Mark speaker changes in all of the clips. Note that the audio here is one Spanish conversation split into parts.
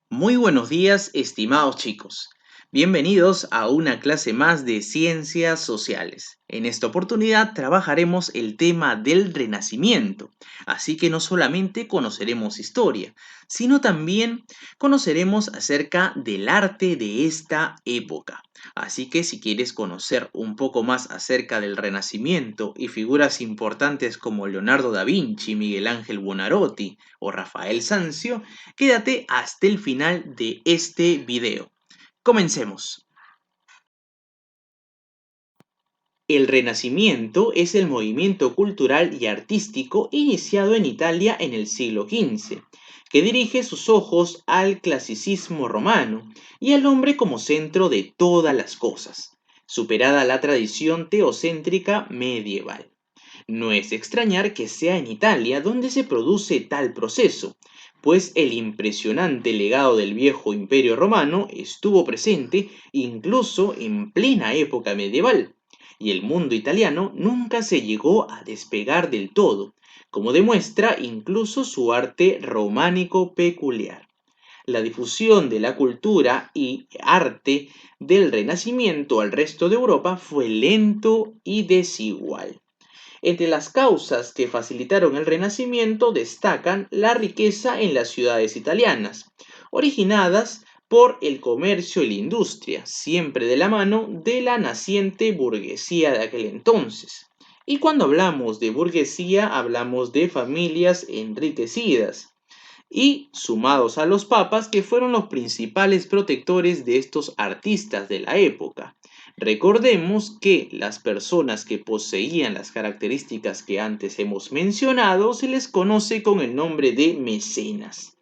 Speaker 1: Muy buenos días, estimados chicos. Bienvenidos a una clase más de Ciencias Sociales. En esta oportunidad trabajaremos el tema del Renacimiento, así que no solamente conoceremos historia, sino también conoceremos acerca del arte de esta época. Así que si quieres conocer un poco más acerca del Renacimiento y figuras importantes como Leonardo da Vinci, Miguel Ángel Buonarroti o Rafael Sanzio, quédate hasta el final de este video. Comencemos. El Renacimiento es el movimiento cultural y artístico iniciado en Italia en el siglo XV, que dirige sus ojos al clasicismo romano y al hombre como centro de todas las cosas, superada la tradición teocéntrica medieval. No es de extrañar que sea en Italia donde se produce tal proceso, pues el impresionante legado del viejo imperio romano estuvo presente incluso en plena época medieval, y el mundo italiano nunca se llegó a despegar del todo, como demuestra incluso su arte románico peculiar. La difusión de la cultura y arte del Renacimiento al resto de Europa fue lento y desigual. Entre las causas que facilitaron el Renacimiento destacan la riqueza en las ciudades italianas, originadas por el comercio y la industria, siempre de la mano de la naciente burguesía de aquel entonces. Y cuando hablamos de burguesía, hablamos de familias enriquecidas, y sumados a los papas que fueron los principales protectores de estos artistas de la época. Recordemos que las personas que poseían las características que antes hemos mencionado se les conoce con el nombre de mecenas.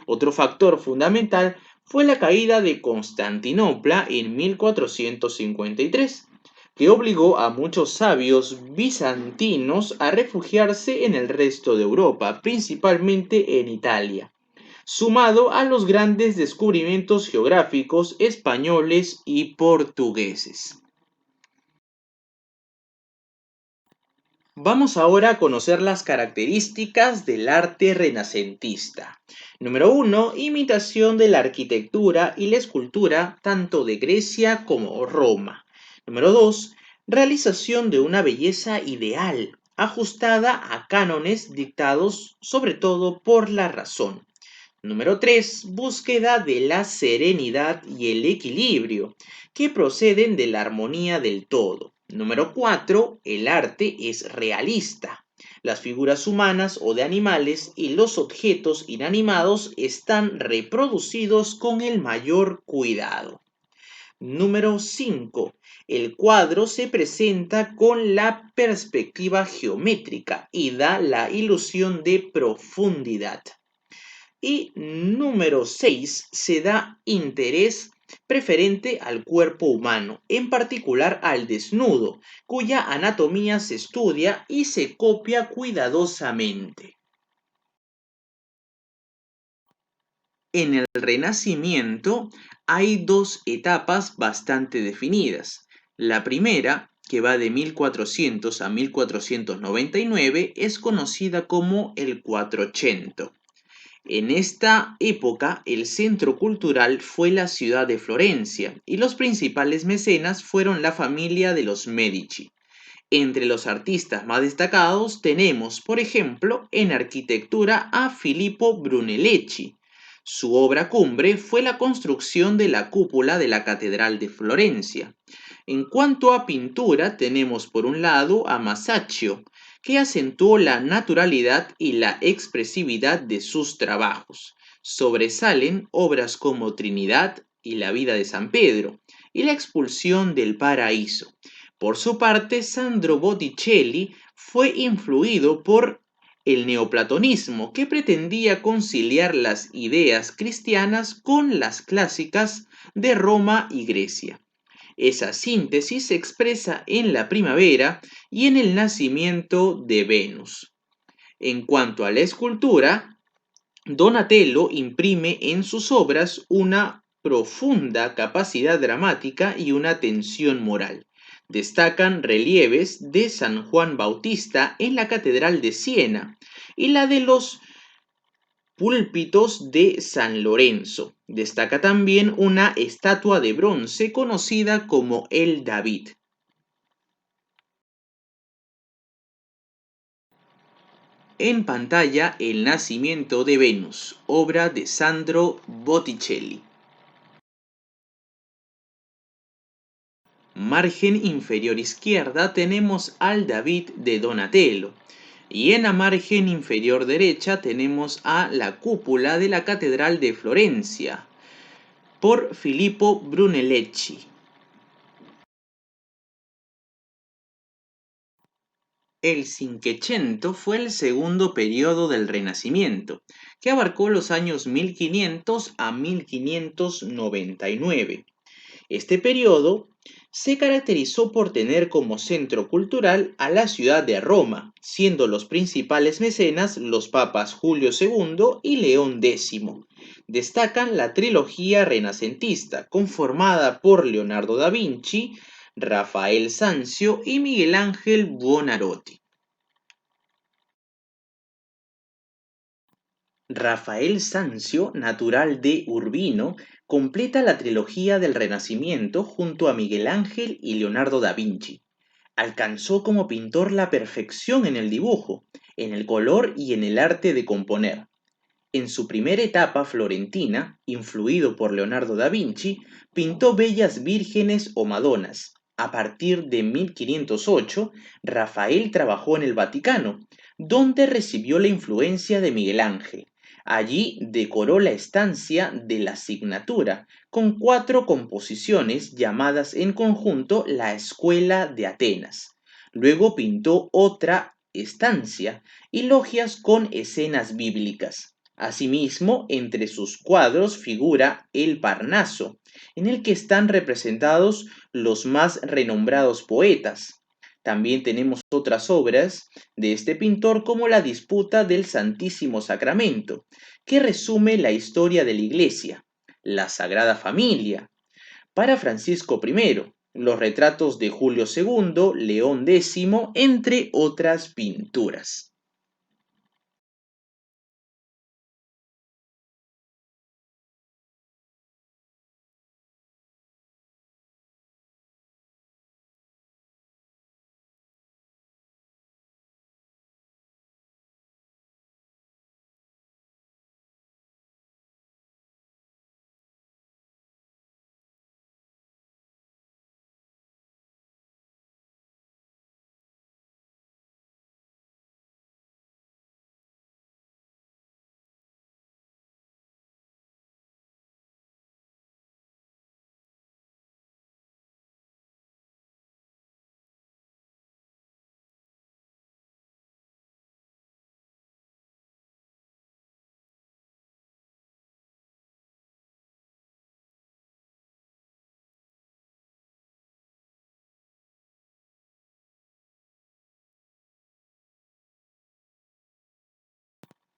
Speaker 1: Otro factor fundamental fue la caída de Constantinopla en 1453, que obligó a muchos sabios bizantinos a refugiarse en el resto de Europa, principalmente en Italia, sumado a los grandes descubrimientos geográficos españoles y portugueses. Vamos ahora a conocer las características del arte renacentista. Número uno, imitación de la arquitectura y la escultura tanto de Grecia como Roma. Número 2, realización de una belleza ideal, ajustada a cánones dictados sobre todo por la razón. Número 3, búsqueda de la serenidad y el equilibrio, que proceden de la armonía del todo. Número 4, el arte es realista. Las figuras humanas o de animales y los objetos inanimados están reproducidos con el mayor cuidado. Número 5. El cuadro se presenta con la perspectiva geométrica y da la ilusión de profundidad. Y número 6, se da interés preferente al cuerpo humano, en particular al desnudo, cuya anatomía se estudia y se copia cuidadosamente. En el Renacimiento hay dos etapas bastante definidas. La primera, que va de 1400 a 1499, es conocida como el Quattrocento. En esta época, el centro cultural fue la ciudad de Florencia y los principales mecenas fueron la familia de los Medici. Entre los artistas más destacados tenemos, por ejemplo, en arquitectura a Filippo Brunelleschi. Su obra cumbre fue la construcción de la cúpula de la Catedral de Florencia. En cuanto a pintura, tenemos por un lado a Masaccio, que acentuó la naturalidad y la expresividad de sus trabajos. Sobresalen obras como Trinidad y la vida de San Pedro, y la expulsión del paraíso. Por su parte, Sandro Botticelli fue influido por el neoplatonismo, que pretendía conciliar las ideas cristianas con las clásicas de Roma y Grecia. Esa síntesis se expresa en la primavera y en el nacimiento de Venus. En cuanto a la escultura, Donatello imprime en sus obras una profunda capacidad dramática y una tensión moral. Destacan relieves de San Juan Bautista en la Catedral de Siena y la de los púlpitos de San Lorenzo. Destaca también una estatua de bronce conocida como el David. En pantalla, El nacimiento de Venus, obra de Sandro Botticelli. Margen inferior izquierda tenemos al David de Donatello. Y en la margen inferior derecha tenemos a la cúpula de la Catedral de Florencia, por Filippo Brunelleschi. El Cinquecento fue el segundo periodo del Renacimiento, que abarcó los años 1500 a 1599. Este periodo se caracterizó por tener como centro cultural a la ciudad de Roma, siendo los principales mecenas los papas Julio II y León X. Destacan la trilogía renacentista, conformada por Leonardo da Vinci, Rafael Sanzio y Miguel Ángel Buonarroti. Rafael Sanzio, natural de Urbino, completa la trilogía del Renacimiento junto a Miguel Ángel y Leonardo da Vinci. Alcanzó como pintor la perfección en el dibujo, en el color y en el arte de componer. En su primera etapa florentina, influido por Leonardo da Vinci, pintó bellas vírgenes o madonas. A partir de 1508, Rafael trabajó en el Vaticano, donde recibió la influencia de Miguel Ángel. Allí decoró la estancia de la Signatura, con 4 composiciones llamadas en conjunto la Escuela de Atenas. Luego pintó otra estancia y logias con escenas bíblicas. Asimismo, entre sus cuadros figura el Parnaso, en el que están representados los más renombrados poetas. También tenemos otras obras de este pintor como la Disputa del Santísimo Sacramento, que resume la historia de la Iglesia, la Sagrada Familia, para Francisco I, los retratos de Julio II, León X, entre otras pinturas.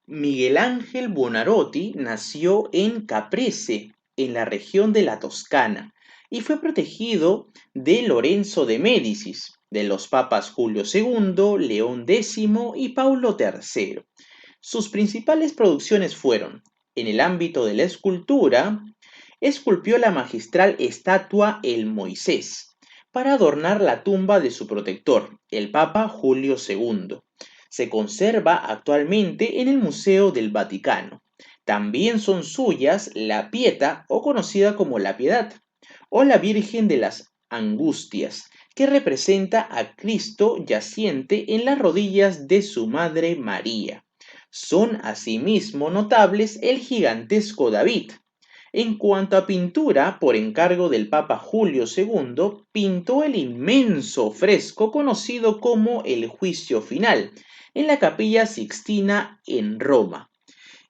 Speaker 1: Miguel Ángel Buonarroti nació en Caprese, en la región de la Toscana, y fue protegido de Lorenzo de Médicis, de los papas Julio II, León X y Paulo III. Sus principales producciones fueron, en el ámbito de la escultura, esculpió la magistral estatua El Moisés, para adornar la tumba de su protector, el Papa Julio II. Se conserva actualmente en el Museo del Vaticano. También son suyas la Pietà, o conocida como la Piedad, o la Virgen de las Angustias, que representa a Cristo yaciente en las rodillas de su madre María. Son asimismo notables el gigantesco David. En cuanto a pintura, por encargo del Papa Julio II, pintó el inmenso fresco conocido como el Juicio Final, en la Capilla Sixtina en Roma.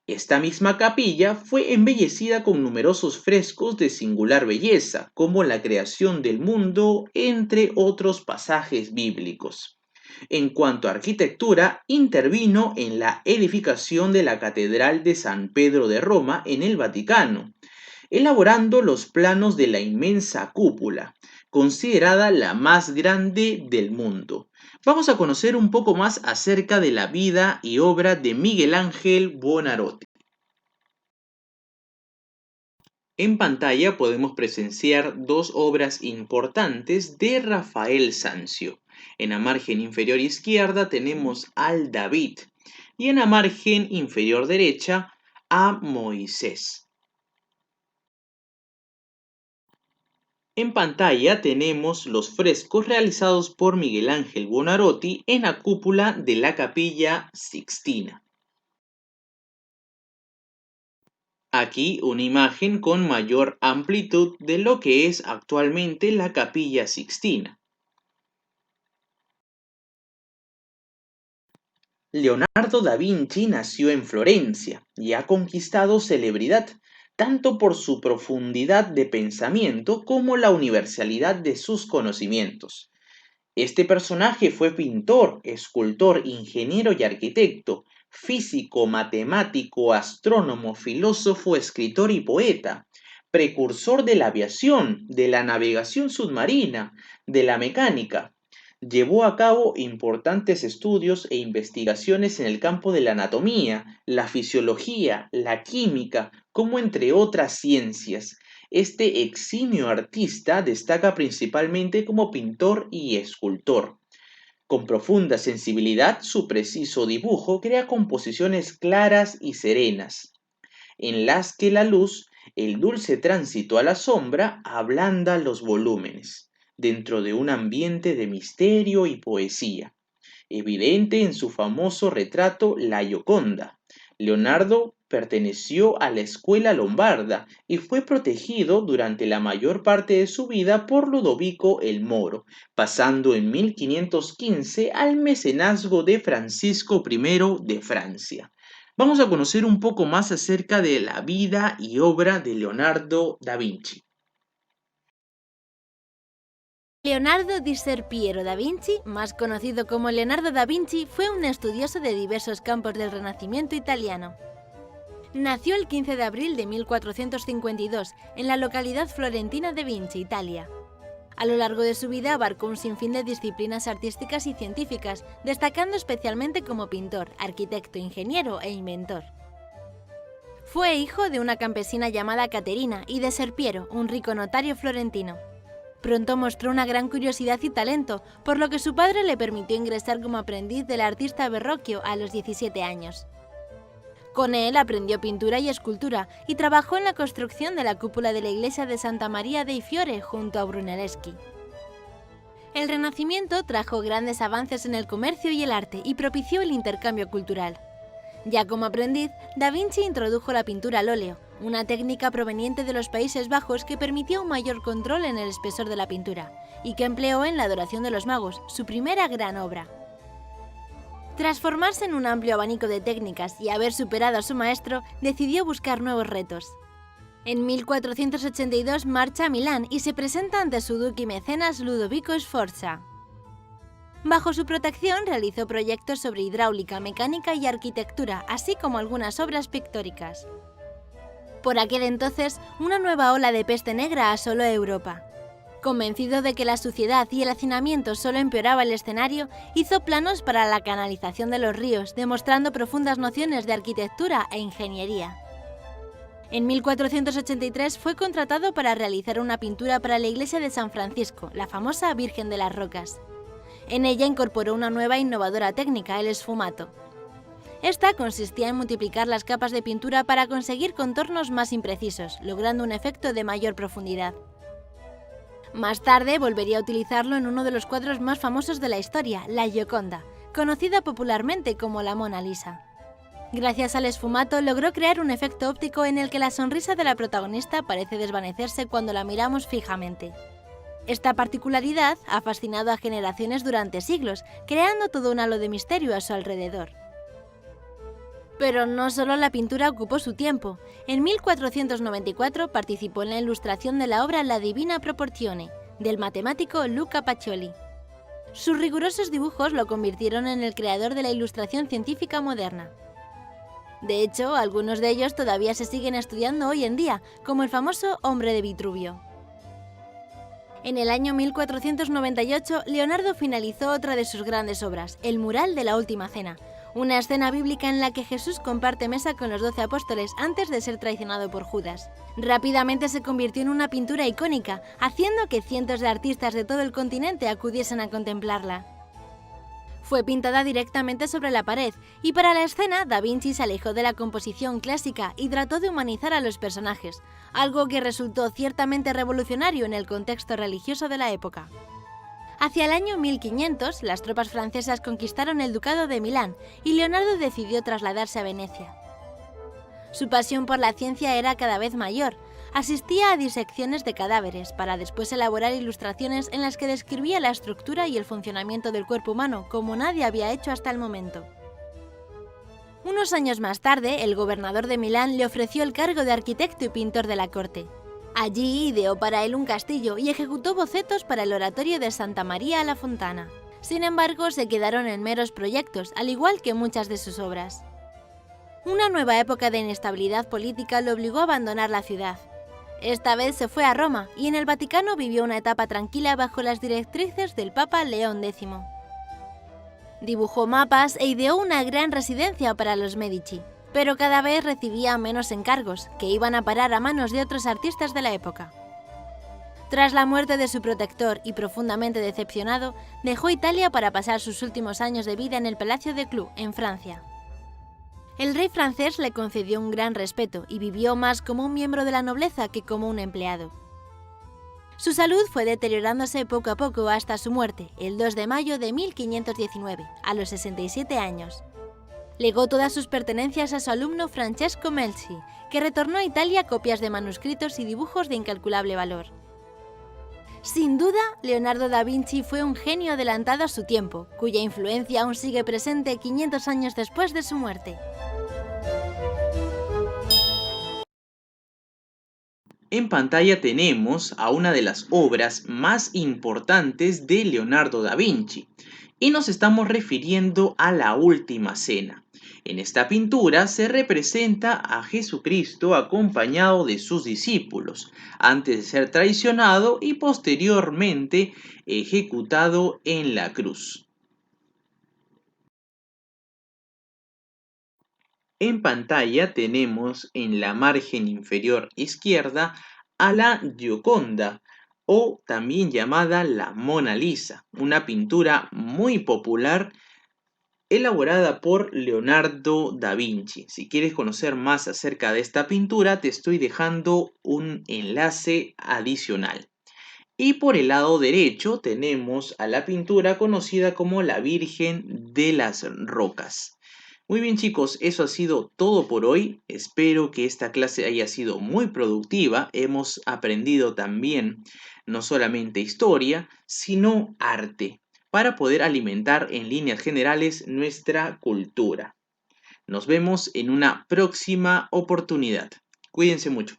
Speaker 1: Esta misma capilla fue embellecida con numerosos frescos de singular belleza, como la creación del mundo, entre otros pasajes bíblicos. En cuanto a arquitectura, intervino en la edificación de la Catedral de San Pedro de Roma en el Vaticano, elaborando los planos de la inmensa cúpula, considerada la más grande del mundo. Vamos a conocer un poco más acerca de la vida y obra de Miguel Ángel Buonarroti. En pantalla podemos presenciar dos obras importantes de Rafael Sanzio. En la margen inferior izquierda tenemos al David y en la margen inferior derecha a Moisés. En pantalla tenemos los frescos realizados por Miguel Ángel Buonarroti en la cúpula de la Capilla Sixtina. Aquí una imagen con mayor amplitud de lo que es actualmente la Capilla Sixtina. Leonardo da Vinci nació en Florencia y ha conquistado celebridad, tanto por su profundidad de pensamiento como la universalidad de sus conocimientos. Este personaje fue pintor, escultor, ingeniero y arquitecto, físico, matemático, astrónomo, filósofo, escritor y poeta, precursor de la aviación, de la navegación submarina, de la mecánica. Llevó a cabo importantes estudios e investigaciones en el campo de la anatomía, la fisiología, la química, como entre otras ciencias. Este eximio artista destaca principalmente como pintor y escultor. Con profunda sensibilidad, su preciso dibujo crea composiciones claras y serenas, en las que la luz, el dulce tránsito a la sombra, ablanda los volúmenes, dentro de un ambiente de misterio y poesía, evidente en su famoso retrato La Gioconda. Leonardo perteneció a la escuela lombarda y fue protegido durante la mayor parte de su vida por Ludovico el Moro, pasando en 1515 al mecenazgo de Francisco I de Francia. Vamos a conocer un poco más acerca de la vida y obra de Leonardo da Vinci.
Speaker 2: Leonardo di Serpiero da Vinci, más conocido como Leonardo da Vinci, fue un estudioso de diversos campos del Renacimiento italiano. Nació el 15 de abril de 1452 en la localidad florentina de Vinci, Italia. A lo largo de su vida abarcó un sinfín de disciplinas artísticas y científicas, destacando especialmente como pintor, arquitecto, ingeniero e inventor. Fue hijo de una campesina llamada Caterina y de Serpiero, un rico notario florentino. Pronto mostró una gran curiosidad y talento, por lo que su padre le permitió ingresar como aprendiz del artista Verrocchio a los 17 años. Con él aprendió pintura y escultura y trabajó en la construcción de la cúpula de la iglesia de Santa María dei Fiore junto a Brunelleschi. El Renacimiento trajo grandes avances en el comercio y el arte y propició el intercambio cultural. Ya como aprendiz, Da Vinci introdujo la pintura al óleo, una técnica proveniente de los Países Bajos que permitía un mayor control en el espesor de la pintura, y que empleó en La adoración de los magos, su primera gran obra. Tras formarse en un amplio abanico de técnicas y haber superado a su maestro, decidió buscar nuevos retos. En 1482 marcha a Milán y se presenta ante su duque y mecenas Ludovico Sforza. Bajo su protección realizó proyectos sobre hidráulica, mecánica y arquitectura, así como algunas obras pictóricas. Por aquel entonces, una nueva ola de peste negra asoló Europa. Convencido de que la suciedad y el hacinamiento solo empeoraba el escenario, hizo planos para la canalización de los ríos, demostrando profundas nociones de arquitectura e ingeniería. En 1483 fue contratado para realizar una pintura para la iglesia de San Francisco, la famosa Virgen de las Rocas. En ella incorporó una nueva e innovadora técnica, el esfumato. Esta consistía en multiplicar las capas de pintura para conseguir contornos más imprecisos, logrando un efecto de mayor profundidad. Más tarde volvería a utilizarlo en uno de los cuadros más famosos de la historia, La Gioconda, conocida popularmente como la Mona Lisa. Gracias al esfumato logró crear un efecto óptico en el que la sonrisa de la protagonista parece desvanecerse cuando la miramos fijamente. Esta particularidad ha fascinado a generaciones durante siglos, creando todo un halo de misterio a su alrededor. Pero no solo la pintura ocupó su tiempo. En 1494 participó en la ilustración de la obra La Divina Proporzione, del matemático Luca Pacioli. Sus rigurosos dibujos lo convirtieron en el creador de la ilustración científica moderna. De hecho, algunos de ellos todavía se siguen estudiando hoy en día, como el famoso Hombre de Vitruvio. En el año 1498, Leonardo finalizó otra de sus grandes obras, el mural de la Última Cena, una escena bíblica en la que Jesús comparte mesa con los 12 apóstoles antes de ser traicionado por Judas. Rápidamente se convirtió en una pintura icónica, haciendo que cientos de artistas de todo el continente acudiesen a contemplarla. Fue pintada directamente sobre la pared, y para la escena Da Vinci se alejó de la composición clásica y trató de humanizar a los personajes, algo que resultó ciertamente revolucionario en el contexto religioso de la época. Hacia el año 1500, las tropas francesas conquistaron el ducado de Milán y Leonardo decidió trasladarse a Venecia. Su pasión por la ciencia era cada vez mayor. Asistía a disecciones de cadáveres para después elaborar ilustraciones en las que describía la estructura y el funcionamiento del cuerpo humano como nadie había hecho hasta el momento. Unos años más tarde, el gobernador de Milán le ofreció el cargo de arquitecto y pintor de la corte. Allí ideó para él un castillo y ejecutó bocetos para el oratorio de Santa María a la Fontana. Sin embargo, se quedaron en meros proyectos, al igual que muchas de sus obras. Una nueva época de inestabilidad política lo obligó a abandonar la ciudad. Esta vez se fue a Roma y en el Vaticano vivió una etapa tranquila bajo las directrices del Papa León X. Dibujó mapas e ideó una gran residencia para los Medici, pero cada vez recibía menos encargos, que iban a parar a manos de otros artistas de la época. Tras la muerte de su protector y profundamente decepcionado, dejó Italia para pasar sus últimos años de vida en el Palacio de Clou, en Francia. El rey francés le concedió un gran respeto y vivió más como un miembro de la nobleza que como un empleado. Su salud fue deteriorándose poco a poco hasta su muerte, el 2 de mayo de 1519, a los 67 años. Legó todas sus pertenencias a su alumno Francesco Melzi, que retornó a Italia copias de manuscritos y dibujos de incalculable valor. Sin duda, Leonardo da Vinci fue un genio adelantado a su tiempo, cuya influencia aún sigue presente 500 años después de su muerte.
Speaker 1: En pantalla tenemos a una de las obras más importantes de Leonardo da Vinci, y nos estamos refiriendo a la Última Cena. En esta pintura se representa a Jesucristo acompañado de sus discípulos, antes de ser traicionado y posteriormente ejecutado en la cruz. En pantalla tenemos en la margen inferior izquierda a la Gioconda, o también llamada la Mona Lisa, una pintura muy popular elaborada por Leonardo da Vinci. Si quieres conocer más acerca de esta pintura, te estoy dejando un enlace adicional. Y por el lado derecho tenemos a la pintura conocida como la Virgen de las Rocas. Muy bien chicos, eso ha sido todo por hoy. Espero que esta clase haya sido muy productiva. Hemos aprendido también no solamente historia, sino arte, para poder alimentar en líneas generales nuestra cultura. Nos vemos en una próxima oportunidad. Cuídense mucho.